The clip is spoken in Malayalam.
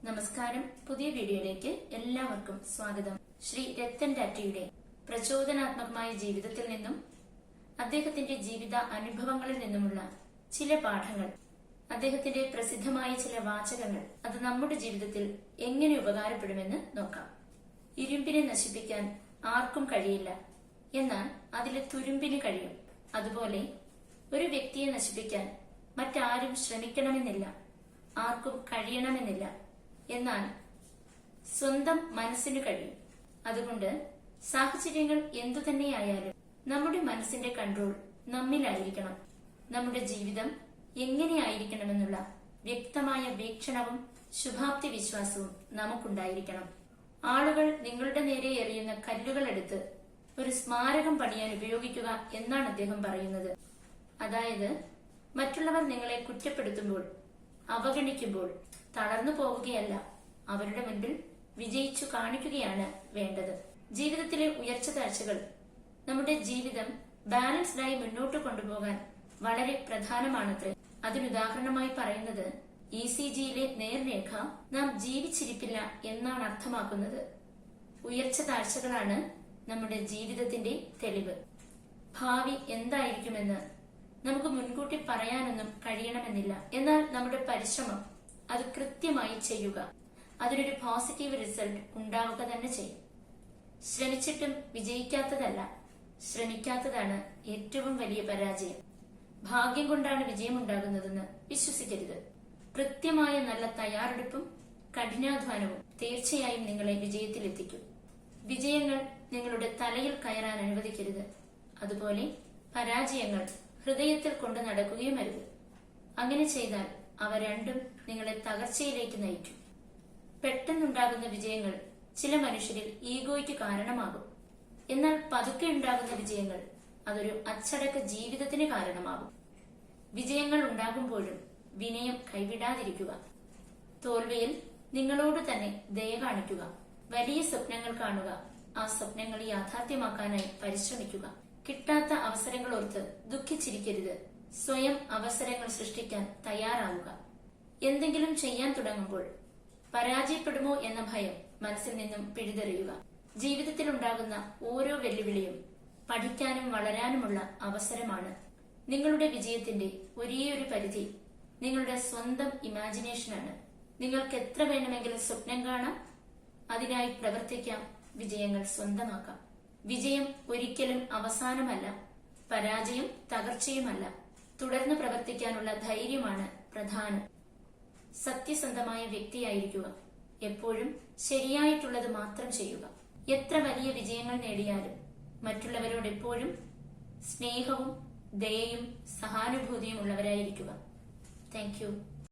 നമസ്കാരം. പുതിയ വീഡിയോയിലേക്ക് എല്ലാവർക്കും സ്വാഗതം. ശ്രീ രത്തൻ ടാറ്റയുടെ പ്രചോദനാത്മകമായ ജീവിതത്തിൽ നിന്നും അദ്ദേഹത്തിന്റെ ജീവിത അനുഭവങ്ങളിൽ നിന്നുമുള്ള ചില പാഠങ്ങൾ, അദ്ദേഹത്തിന്റെ പ്രസിദ്ധമായ ചില വാചകങ്ങൾ, അത് നമ്മുടെ ജീവിതത്തിൽ എങ്ങനെ ഉപകാരപ്പെടുമെന്ന് നോക്കാം. ഇരുമ്പിനെ നശിപ്പിക്കാൻ ആർക്കും കഴിയില്ല, എന്നാൽ അതിലെ തുരുമ്പിന് കഴിയും. അതുപോലെ ഒരു വ്യക്തിയെ നശിപ്പിക്കാൻ മറ്റാരും ശ്രമിക്കണമെന്നില്ല, ആർക്കും കഴിയണമെന്നില്ല. എന്നാൽ സ്വന്തം മനസ്സിന് കഴിയും. അതുകൊണ്ട് സാഹചര്യങ്ങൾ എന്തുതന്നെയായാലും നമ്മുടെ മനസ്സിന്റെ കൺട്രോൾ നമ്മിലായിരിക്കണം. നമ്മുടെ ജീവിതം എങ്ങനെയായിരിക്കണമെന്നുള്ള വ്യക്തമായ വീക്ഷണവും ശുഭാപ്തി വിശ്വാസവും നമുക്കുണ്ടായിരിക്കണം. ആളുകൾ നിങ്ങളുടെ നേരെ എറിയുന്ന കല്ലുകൾ എടുത്ത് ഒരു സ്മാരകം പണിയാൻ ഉപയോഗിക്കുക എന്നാണ് അദ്ദേഹം പറയുന്നത്. അതായത്, മറ്റുള്ളവർ നിങ്ങളെ കുറ്റപ്പെടുത്തുമ്പോൾ, അവഗണിക്കുമ്പോൾ തളർന്നു പോവുകയല്ല, അവരുടെ മുൻപിൽ വിജയിച്ചു കാണിക്കുകയാണ് വേണ്ടത്. ജീവിതത്തിലെ ഉയർച്ച താഴ്ചകൾ നമ്മുടെ ജീവിതം ബാലൻസ്ഡായി മുന്നോട്ട് കൊണ്ടുപോകാൻ വളരെ പ്രധാനമാണത്രേ. അതിനുദാഹരണമായി പറയുന്നത്, ECGയിലെ നേർരേഖ നാം ജീവിച്ചിരിപ്പില്ല എന്നാണ് അർത്ഥമാക്കുന്നത്. ഉയർച്ച താഴ്ചകളാണ് നമ്മുടെ ജീവിതത്തിന്റെ തെളിവ്. ഭാവി എന്തായിരിക്കുമെന്ന് നമുക്ക് മുൻകൂട്ടി പറയാനൊന്നും കഴിയണമെന്നില്ല. എന്നാൽ നമ്മുടെ പരിശ്രമം അത് കൃത്യമായി ചെയ്യുക, അതിനൊരു പോസിറ്റീവ് റിസൾട്ട് ഉണ്ടാവുക തന്നെ ചെയ്യും. ശ്രമിച്ചിട്ടും വിജയിക്കാത്തതല്ല, ശ്രമിക്കാത്തതാണ് ഏറ്റവും വലിയ പരാജയം. ഭാഗ്യം കൊണ്ടാണ് വിജയമുണ്ടാകുന്നതെന്ന് വിശ്വസിക്കരുത്. കൃത്യമായ നല്ല തയ്യാറെടുപ്പും കഠിനാധ്വാനവും തീർച്ചയായും നിങ്ങളെ വിജയത്തിലെത്തിക്കും. വിജയങ്ങൾ നിങ്ങളുടെ തലയിൽ കയറാൻ അനുവദിക്കരുത്. അതുപോലെ പരാജയങ്ങൾ ഹൃദയത്തിൽ കൊണ്ട് നടക്കുകയും അരുത്. അങ്ങനെ ചെയ്താൽ അവ രണ്ടും നിങ്ങളെ തകർച്ചയിലേക്ക് നയിക്കും. പെട്ടെന്നുണ്ടാകുന്ന വിജയങ്ങൾ ചില മനുഷ്യരിൽ ഈഗോയ്ക്ക് കാരണമാകും. എന്നാൽ പതുക്കെ ഉണ്ടാകുന്ന വിജയങ്ങൾ അതൊരു അച്ചടക്ക ജീവിതത്തിന് കാരണമാകും. വിജയങ്ങൾ ഉണ്ടാകുമ്പോഴും വിനയം കൈവിടാതിരിക്കുക. തോൽവിയിൽ നിങ്ങളോട് തന്നെ ദയ കാണിക്കുക. വലിയ സ്വപ്നങ്ങൾ കാണുക, ആ സ്വപ്നങ്ങൾ യാഥാർത്ഥ്യമാക്കാനായി പരിശ്രമിക്കുക. കിട്ടാത്ത അവസരങ്ങൾ ഓർത്ത് ദുഃഖിച്ചിരിക്കരുത്. സ്വയം അവസരങ്ങൾ സൃഷ്ടിക്കാൻ തയ്യാറാവുക. എന്തെങ്കിലും ചെയ്യാൻ തുടങ്ങുമ്പോൾ പരാജയപ്പെടുമോ എന്ന ഭയം മനസ്സിൽ നിന്നും പിഴുതെറിയുക. ജീവിതത്തിൽ ഉണ്ടാകുന്ന ഓരോ വെല്ലുവിളിയും പഠിക്കാനും വളരാനുമുള്ള അവസരമാണ്. നിങ്ങളുടെ വിജയത്തിന്റെ ഒരേയൊരു പരിധി നിങ്ങളുടെ സ്വന്തം ഇമാജിനേഷനാണ്. നിങ്ങൾക്ക് എത്ര വേണമെങ്കിലും സ്വപ്നം കാണാം, അതിനായി പ്രവർത്തിക്കാം, വിജയങ്ങൾ സ്വന്തമാക്കാം. വിജയം ഒരിക്കലും അവസാനമല്ല, പരാജയം തകർച്ചയുമല്ല. തുടർന്ന് പ്രവർത്തിക്കാനുള്ള ധൈര്യമാണ് പ്രധാനം. സത്യസന്ധമായ വ്യക്തിയായിരിക്കുക. എപ്പോഴും ശരിയായിട്ടുള്ളത് മാത്രം ചെയ്യുക. എത്ര വലിയ വിജയങ്ങൾ നേടിയാലും മറ്റുള്ളവരോട് എപ്പോഴും സ്നേഹവും ദയയും സഹാനുഭൂതിയും ഉള്ളവരായിരിക്കുക. Thank you.